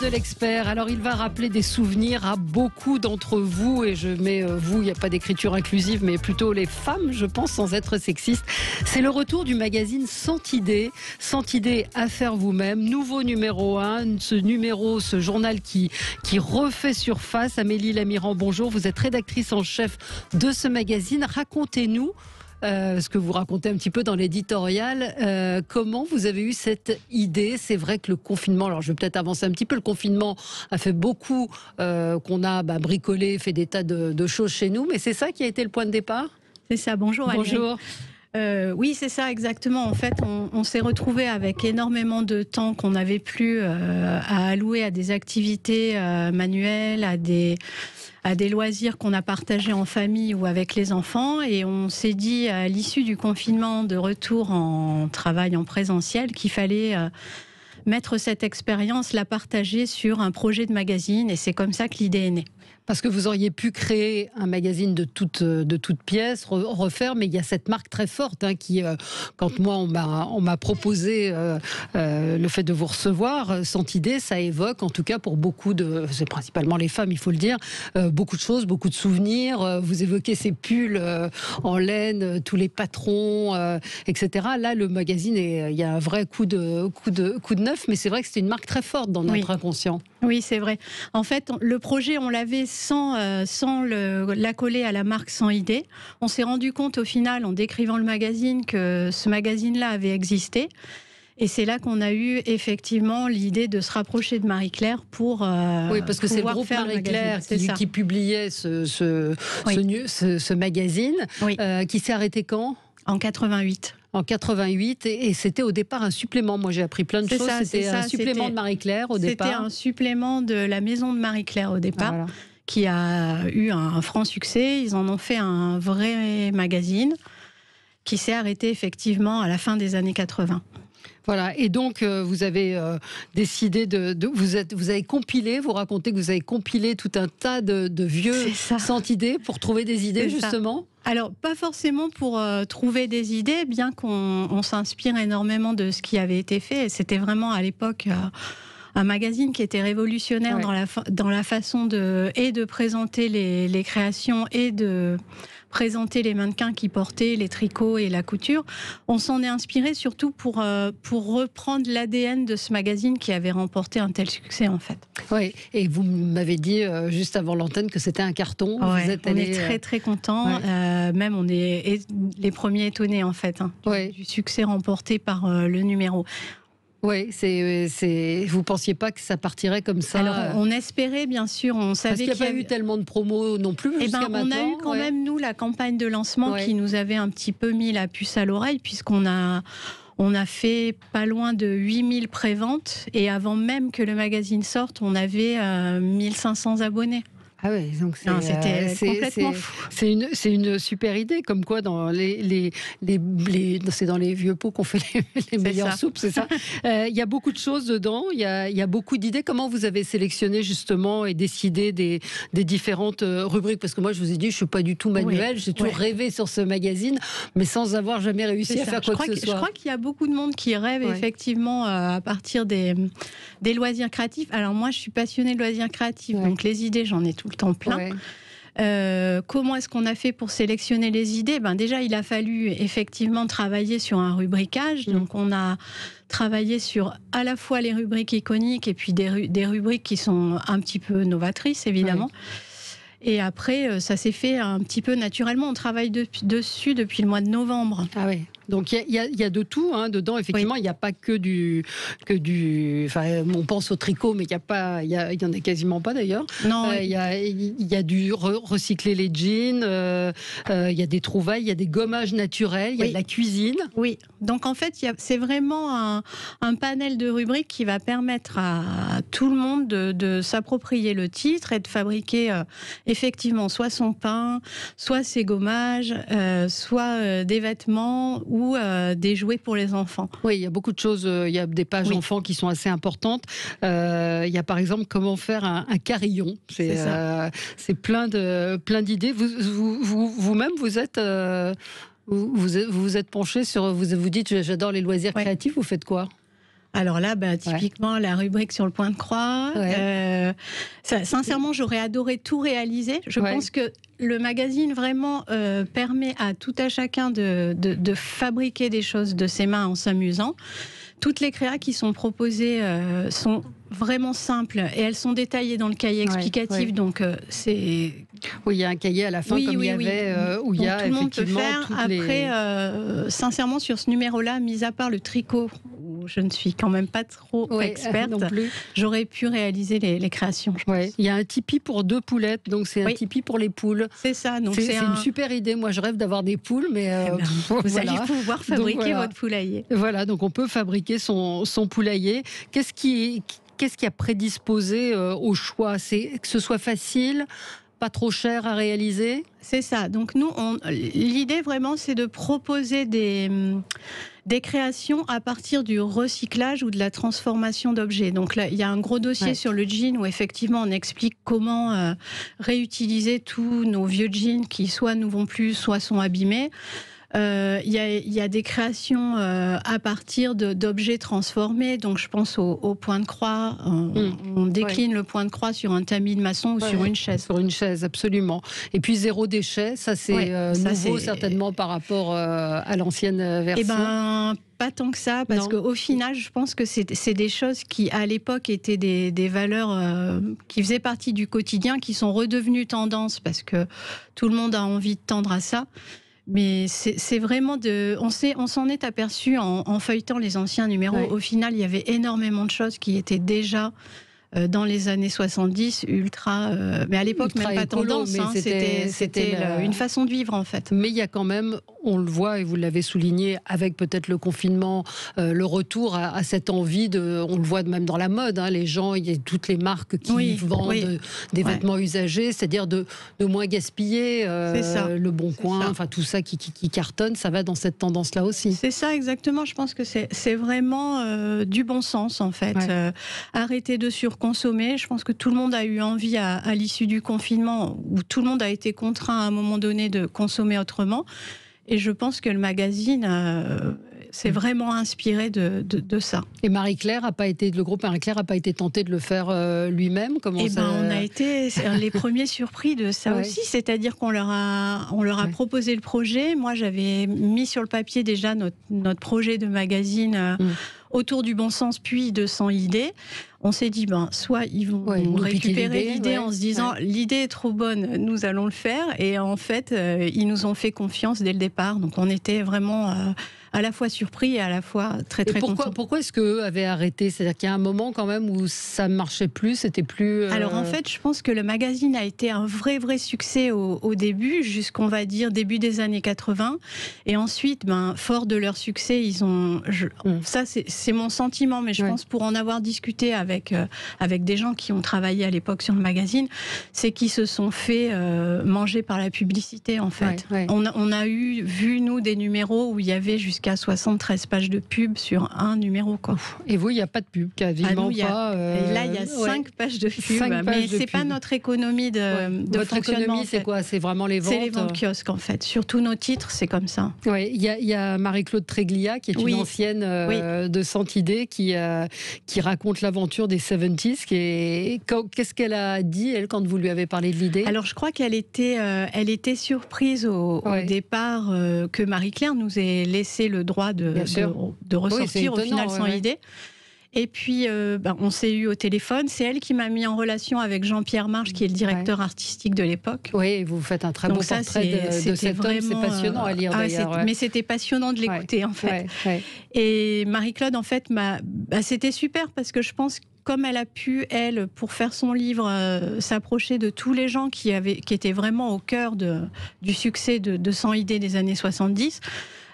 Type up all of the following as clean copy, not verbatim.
de l'expert. Alors, il va rappeler des souvenirs à beaucoup d'entre vous. Et je mets vous, il n'y a pas d'écriture inclusive, mais plutôt les femmes, je pense, sans être sexiste. C'est le retour du magazine Santidée. Santidée à faire vous-même. Nouveau numéro 1. Ce journal qui refait surface. Amélie Lamiran, bonjour. Vous êtes rédactrice en chef de ce magazine. Racontez-nous. Ce que vous racontez un petit peu dans l'éditorial, comment vous avez eu cette idée? C'est vrai que le confinement, alors je vais peut-être avancer un petit peu, le confinement a fait beaucoup qu'on a bricolé, fait des tas de choses chez nous, mais c'est ça qui a été le point de départ? C'est ça, bonjour Valérie. Bonjour. Oui, c'est ça exactement. En fait, on s'est retrouvé avec énormément de temps qu'on n'avait plus à allouer à des activités manuelles, à des loisirs qu'on a partagés en famille ou avec les enfants. Et on s'est dit, à l'issue du confinement, de retour en travail en présentiel, qu'il fallait mettre cette expérience, la partager sur un projet de magazine. Et c'est comme ça que l'idée est née. Parce que vous auriez pu créer un magazine de toutes pièces, refaire, mais il y a cette marque très forte qui, quand moi on m'a proposé le fait de vous recevoir, Santidée, ça évoque, en tout cas pour beaucoup c'est principalement les femmes, il faut le dire, beaucoup de choses, beaucoup de souvenirs. Vous évoquez ces pulls en laine, tous les patrons, etc. Là, le magazine, il y a un vrai coup de neuf, mais c'est vrai que c'est une marque très forte dans notre inconscient. Oui, c'est vrai. En fait, le projet, on l'avait sans l'accoler à la marque, sans idée. On s'est rendu compte au final, en décrivant le magazine, que ce magazine-là avait existé. Et c'est là qu'on a eu effectivement l'idée de se rapprocher de Marie-Claire pour oui, parce que c'est le groupe Marie-Claire qui publiait ce magazine, qui s'est arrêté quand ? En 88. En 88, et c'était au départ un supplément. Moi, j'ai appris plein de choses. C'était un supplément de Marie-Claire au départ. C'était un supplément de la maison de Marie-Claire au départ, qui a eu un franc succès. Ils en ont fait un vrai magazine qui s'est arrêté effectivement à la fin des années 80. Voilà, et donc vous avez décidé vous avez compilé, vous racontez que vous avez compilé tout un tas de vieux Santidée pour trouver des idées, justement. Alors, pas forcément pour trouver des idées, bien qu'on s'inspire énormément de ce qui avait été fait. C'était vraiment à l'époque un magazine qui était révolutionnaire dans la façon de présenter les créations et de présenter les mannequins qui portaient les tricots et la couture. On s'en est inspiré surtout pour reprendre l'ADN de ce magazine qui avait remporté un tel succès, en fait. Oui, et vous m'avez dit juste avant l'antenne que c'était un carton. On est très très contents. Même on est les premiers étonnés, en fait, du succès remporté par le numéro. Oui, vous pensiez pas que ça partirait comme ça? Alors, on espérait, bien sûr. On savait qu'il n'y a pas eu tellement de promos non plus jusqu'à maintenant. On a eu quand même, nous, la campagne de lancement qui nous avait un petit peu mis la puce à l'oreille, puisqu'on a fait pas loin de 8000 préventes. Et avant même que le magazine sorte, on avait 1500 abonnés. Ah oui, donc c'était complètement fou. C'est une super idée, comme quoi dans c'est dans les vieux pots qu'on fait les meilleures soupes, c'est ça. Il y a beaucoup de choses dedans, il y a beaucoup d'idées. Comment vous avez sélectionné justement et décidé des différentes rubriques? Parce que moi, je vous ai dit, je suis pas du tout manuelle, j'ai toujours rêvé sur ce magazine, mais sans avoir jamais réussi à faire quoi que ce soit. Je crois qu'il y a beaucoup de monde qui rêve effectivement à partir des loisirs créatifs. Alors moi, je suis passionnée de loisirs créatifs, donc les idées, j'en ai tout le temps plein. Comment est-ce qu'on a fait pour sélectionner les idées? Déjà, il a fallu effectivement travailler sur un rubricage. Donc, on a travaillé sur à la fois les rubriques iconiques et puis des rubriques qui sont un petit peu novatrices, évidemment. Et après, ça s'est fait un petit peu naturellement. On travaille dessus depuis le mois de novembre. Ah oui. Donc il y a de tout dedans. Effectivement, il n'y a pas que du. Enfin, on pense au tricot, mais il y en a quasiment pas d'ailleurs. Non. Il y a du recycler les jeans. Il y a des trouvailles, il y a des gommages naturels, il y a de la cuisine. Oui. Donc en fait, c'est vraiment un panel de rubriques qui va permettre à tout le monde de s'approprier le titre et de fabriquer effectivement soit son pain, soit ses gommages, soit des vêtements ou des jouets pour les enfants. Oui, il y a beaucoup de choses. Il y a des pages enfants qui sont assez importantes. Il y a par exemple comment faire un carillon. C'est plein d'idées. Vous-même, vous êtes penché sur. Vous dites j'adore les loisirs créatifs. Vous faites quoi? Alors là, typiquement, la rubrique sur le point de croix. Sincèrement, j'aurais adoré tout réaliser. Je pense que le magazine vraiment permet à tout à chacun de fabriquer des choses de ses mains en s'amusant. Toutes les créas qui sont proposées sont vraiment simples et elles sont détaillées dans le cahier explicatif. Donc c'est... Oui, il y a un cahier à la fin comme il y avait où il y a tout le monde peut effectivement faire. Après, sincèrement, sur ce numéro-là, mis à part le tricot, où je ne suis quand même pas trop experte, j'aurais pu réaliser les créations. Il y a un Tipeee pour 2 poulettes, donc c'est un Tipeee pour les poules. C'est ça. Donc c'est une super idée. Moi, je rêve d'avoir des poules, mais vous allez pouvoir fabriquer votre poulailler. Voilà, donc on peut fabriquer son poulailler. Qu'est-ce qui a prédisposé au choix? C'est que ce soit facile, pas trop cher à réaliser? C'est ça. Donc nous, l'idée vraiment, c'est de proposer des créations à partir du recyclage ou de la transformation d'objets. Donc là, il y a un gros dossier sur le jean où effectivement on explique comment réutiliser tous nos vieux jeans qui soit ne vont plus, soit sont abîmés. Il y a des créations à partir d'objets transformés. Donc je pense au point de croix. On décline le point de croix sur un tamis de maçon ou sur une chaise. Sur une chaise, absolument. Et puis 0 déchet, ça c'est nouveau certainement par rapport à l'ancienne version. Eh ben, pas tant que ça, parce qu'au final, je pense que c'est des choses qui, à l'époque, étaient des valeurs qui faisaient partie du quotidien, qui sont redevenues tendance, parce que tout le monde a envie de tendre à ça. Mais c'est vraiment on s'en est aperçu en feuilletant les anciens numéros. Au final, il y avait énormément de choses qui étaient déjà dans les années 70 ultra. Mais à l'époque, même pas tendance. C'était une façon de vivre en fait. Mais il y a quand même, on le voit et vous l'avez souligné, avec peut-être le confinement, le retour à cette envie on le voit même dans la mode. Les gens, il y a toutes les marques qui vendent des vêtements usagés, c'est-à-dire de moins gaspiller. Le Bon Coin, enfin tout ça qui cartonne, ça va dans cette tendance-là aussi. C'est ça exactement. Je pense que c'est vraiment du bon sens en fait. Arrêter de surconsommer. Je pense que tout le monde a eu envie à l'issue du confinement, où tout le monde a été contraint à un moment donné de consommer autrement. Et je pense que le magazine s'est vraiment inspiré de ça. Et le groupe Marie-Claire n'a pas été tenté de le faire lui-même? On a été les premiers surpris de ça aussi. C'est-à-dire qu'on leur a proposé le projet. Moi, j'avais mis sur le papier déjà notre projet de magazine autour du bon sens, puis de 100 idées. On s'est dit, soit ils vont récupérer l'idée en se disant l'idée est trop bonne, nous allons le faire. Et en fait, ils nous ont fait confiance dès le départ. Donc on était vraiment à la fois surpris et à la fois très contents. Pourquoi est-ce qu'eux avaient arrêté? C'est-à-dire qu'il y a un moment quand même où ça ne marchait plus, c'était plus... Alors en fait, je pense que le magazine a été un vrai succès au début, jusqu'on va dire début des années 80. Et ensuite, fort de leur succès, ils ont... Ça, c'est mon sentiment, mais je pense pour en avoir discuté avec des gens qui ont travaillé à l'époque sur le magazine, c'est qu'ils se sont fait manger par la publicité en fait. On a vu nous des numéros où il y avait jusqu'à 73 pages de pub sur un numéro. Et vous, il n'y a pas de pub, quasiment pas. Et là, il y a 5 pages de pub, mais c'est pas notre économie de Votre fonctionnement. Économie, c'est quoi? C'est vraiment les ventes? C'est les ventes kiosques en fait. Sur tous nos titres, c'est comme ça. Il y a Marie-Claude Tréglia, qui est une ancienne de Santidé, qui raconte l'aventure des 70s. Qu'est-ce qu'elle a dit, elle, quand vous lui avez parlé de l'idée? Alors, je crois qu'elle était surprise au départ que Marie-Claire nous ait laissé le droit de ressortir au final sans idée. Et puis, on s'est eu au téléphone. C'est elle qui m'a mis en relation avec Jean-Pierre Marche, qui est le directeur artistique de l'époque. Oui, vous faites un très beau portrait de cet homme. C'est passionnant à lire, d'ailleurs. Mais c'était passionnant de l'écouter, en fait. Et Marie-Claude, en fait, c'était super, parce que je pense comme elle a pu, elle, pour faire son livre, s'approcher de tous les gens qui étaient vraiment au cœur du succès de 100 idées des années 70,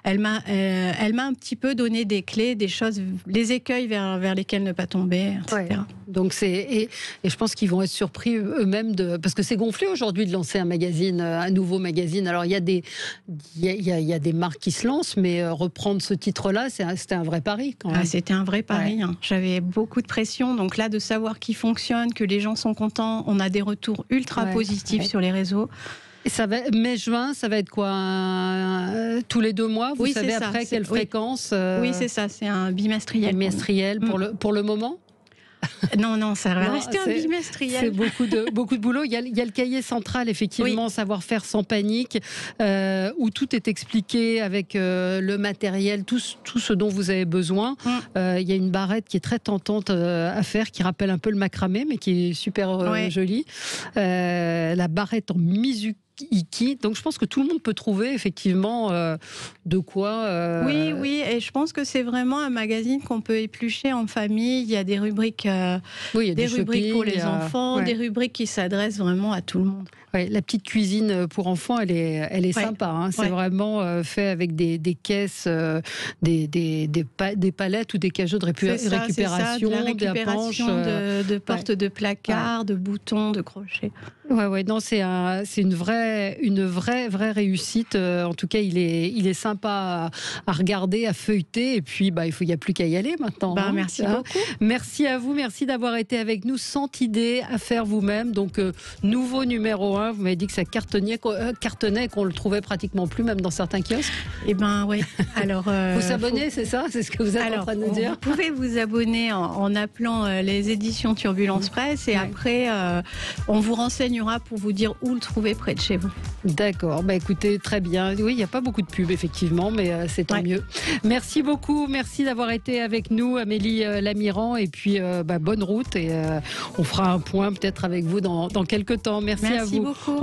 elle m'a un petit peu donné des clés, des choses, les écueils vers lesquels ne pas tomber, etc. Donc et je pense qu'ils vont être surpris eux-mêmes parce que c'est gonflé aujourd'hui de lancer un nouveau magazine. Alors il y a des marques qui se lancent, mais reprendre ce titre-là, c'était un vrai pari quand même. C'était un vrai pari. J'avais beaucoup de pression. Donc là, de savoir qu'il fonctionne, que les gens sont contents, on a des retours ultra positifs sur les réseaux. Et ça va, mai-juin, ça va être quoi, tous les 2 mois? Vous savez après quelle fréquence? Oui, c'est ça, c'est un bimestriel. Bimestriel pour le moment? Non, ça va rester un bimestriel. C'est beaucoup de boulot. Il y a le cahier central, effectivement, savoir-faire sans panique, où tout est expliqué avec le matériel, tout ce dont vous avez besoin. Il y a une barrette qui est très tentante à faire, qui rappelle un peu le macramé, mais qui est super jolie. La barrette en Mizuki. Donc je pense que tout le monde peut trouver effectivement de quoi... Oui, et je pense que c'est vraiment un magazine qu'on peut éplucher en famille. Il y a des rubriques, des rubriques pour les enfants, des rubriques qui s'adressent vraiment à tout le monde. Ouais, la petite cuisine pour enfants, elle est sympa. Hein. C'est vraiment fait avec des caisses, des palettes ou des cajots de récupération, de la récupération de portes de placard, de boutons, de crochets. Non, c'est une vraie réussite. En tout cas, il est sympa à regarder, à feuilleter. Et puis, il n'y a plus qu'à y aller maintenant. Merci beaucoup. Merci à vous. Merci d'avoir été avec nous. Sentidé à faire vous-même. Donc, nouveau numéro 1. Vous m'avez dit que ça cartonnait, qu'on le trouvait pratiquement plus, même dans certains kiosques. Eh bien, oui. Alors, vous s'abonnez, c'est ça? C'est ce que vous êtes en train de nous dire? Vous pouvez vous abonner en appelant les éditions Turbulence Presse. Et après, on vous renseignera pour vous dire où le trouver près de chez vous. D'accord, écoutez, très bien. Oui, il n'y a pas beaucoup de pubs, effectivement, mais c'est tant mieux. Merci beaucoup, merci d'avoir été avec nous, Amélie Lamiran, et puis bonne route, et on fera un point peut-être avec vous dans quelques temps. Merci à vous. Beaucoup.